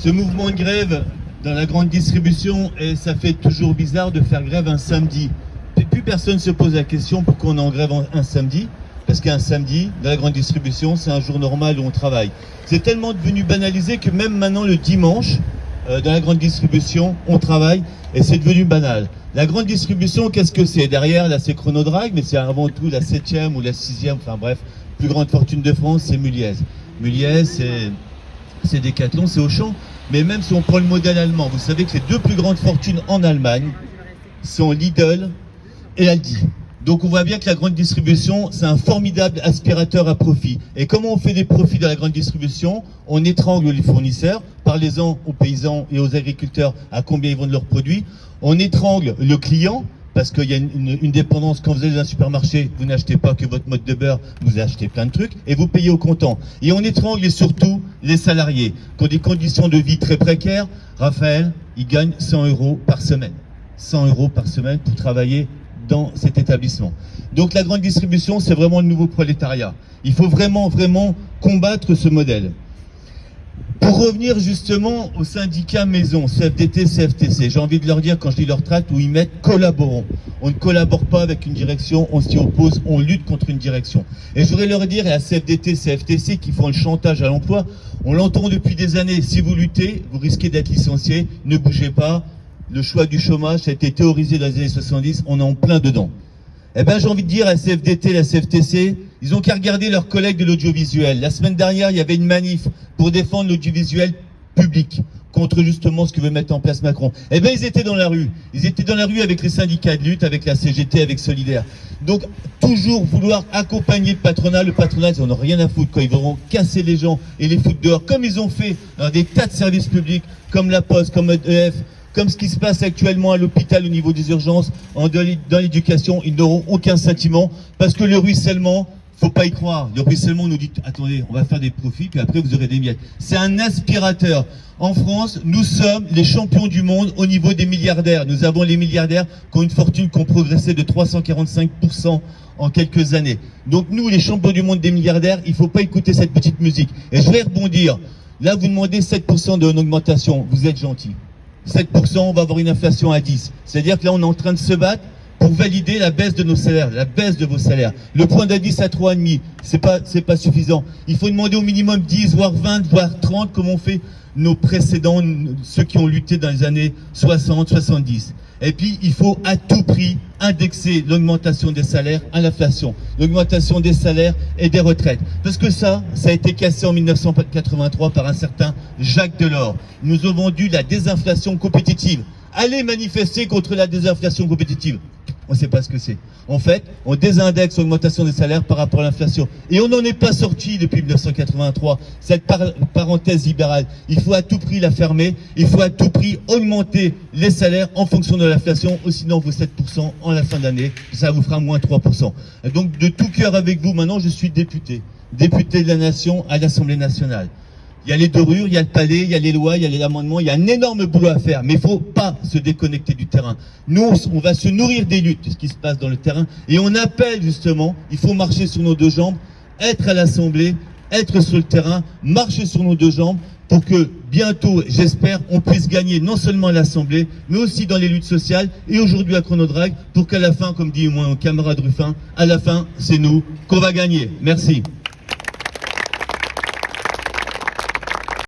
Ce mouvement de grève dans la grande distribution, et ça fait toujours bizarre de faire grève un samedi. Plus personne se pose la question pourquoi on est en grève un samedi, parce qu'un samedi, dans la grande distribution, c'est un jour normal où on travaille. C'est tellement devenu banalisé que même maintenant le dimanche, dans la grande distribution, on travaille et c'est devenu banal. La grande distribution, qu'est-ce que c'est? Derrière, là, c'est Chronodrag, mais c'est avant tout la 7e ou la 6e, enfin bref, plus grande fortune de France, c'est Muliez. Muliez, c'est Decathlon, c'est Auchan. Mais même si on prend le modèle allemand, vous savez que les deux plus grandes fortunes en Allemagne sont Lidl et Aldi. Donc on voit bien que la grande distribution, c'est un formidable aspirateur à profit. Et comment on fait des profits dans la grande distribution? On étrangle les fournisseurs, parlez-en aux paysans et aux agriculteurs à combien ils vendent leurs produits. On étrangle le client, parce qu'il y a une dépendance. Quand vous allez dans un supermarché, vous n'achetez pas que votre mode de beurre, vous achetez plein de trucs, et vous payez au comptant. Et on étrangle surtout les salariés, qui ont des conditions de vie très précaires. Raphaël, il gagne 100 € par semaine. 100 € par semaine pour travailler dans cet établissement. Donc la grande distribution, c'est vraiment le nouveau prolétariat. Il faut vraiment combattre ce modèle. Pour revenir justement aux syndicats maison, CFDT, CFTC, j'ai envie de leur dire, quand je dis leur traite, où ils mettent collaborons. On ne collabore pas avec une direction, on s'y oppose, on lutte contre une direction. Et je voudrais leur dire, à CFDT, CFTC, qui font le chantage à l'emploi, on l'entend depuis des années, si vous luttez, vous risquez d'être licencié, ne bougez pas. Le choix du chômage, ça a été théorisé dans les années 70, on est en plein dedans. Eh ben, j'ai envie de dire à la CFDT, la CFTC, ils ont qu'à regarder leurs collègues de l'audiovisuel. La semaine dernière, il y avait une manif pour défendre l'audiovisuel public contre justement ce que veut mettre en place Macron. Eh ben, ils étaient dans la rue. Ils étaient dans la rue avec les syndicats de lutte, avec la CGT, avec Solidaire. Donc, toujours vouloir accompagner le patronat, ils n'en ont rien à foutre quand ils vont casser les gens et les foutre dehors, comme ils ont fait dans des tas de services publics, comme la Poste, comme EDF, comme ce qui se passe actuellement à l'hôpital au niveau des urgences, dans l'éducation, ils n'auront aucun sentiment, parce que le ruissellement, faut pas y croire. Le ruissellement nous dit, attendez, on va faire des profits, puis après vous aurez des miettes. C'est un aspirateur. En France, nous sommes les champions du monde au niveau des milliardaires. Nous avons les milliardaires qui ont une fortune qui ont progressé de 345% en quelques années. Donc nous, les champions du monde des milliardaires, il faut pas écouter cette petite musique. Et je vais rebondir. Là, vous demandez 7% d'augmentation. Vous êtes gentils. 7%, on va avoir une inflation à 10. C'est-à-dire que là, on est en train de se battre pour valider la baisse de nos salaires, la baisse de vos salaires. Le point d'indice à 3,5, c'est pas suffisant. Il faut demander au minimum 10, voire 20, voire 30, comme ont fait nos précédents, ceux qui ont lutté dans les années 60, 70. Et puis, il faut à tout prix indexer l'augmentation des salaires à l'inflation, l'augmentation des salaires et des retraites. Parce que ça a été cassé en 1983 par un certain Jacques Delors. Ils nous ont vendu la désinflation compétitive. Allez manifester contre la désinflation compétitive. On ne sait pas ce que c'est. En fait, on désindexe l'augmentation des salaires par rapport à l'inflation. Et on n'en est pas sorti depuis 1983, cette parenthèse libérale. Il faut à tout prix la fermer, il faut à tout prix augmenter les salaires en fonction de l'inflation, ou sinon vos 7% en la fin d'année, ça vous fera moins 3%. Et donc de tout cœur avec vous, maintenant je suis député de la nation à l'Assemblée nationale. Il y a les dorures, il y a le palais, il y a les lois, il y a les amendements, il y a un énorme boulot à faire. Mais il ne faut pas se déconnecter du terrain. Nous, on va se nourrir des luttes, de ce qui se passe dans le terrain. Et on appelle justement, il faut marcher sur nos deux jambes, être à l'Assemblée, être sur le terrain, marcher sur nos deux jambes pour que bientôt, j'espère, on puisse gagner non seulement à l'Assemblée, mais aussi dans les luttes sociales et aujourd'hui à Chronodrag, pour qu'à la fin, comme dit mon camarade Ruffin, à la fin, c'est nous qu'on va gagner. Merci.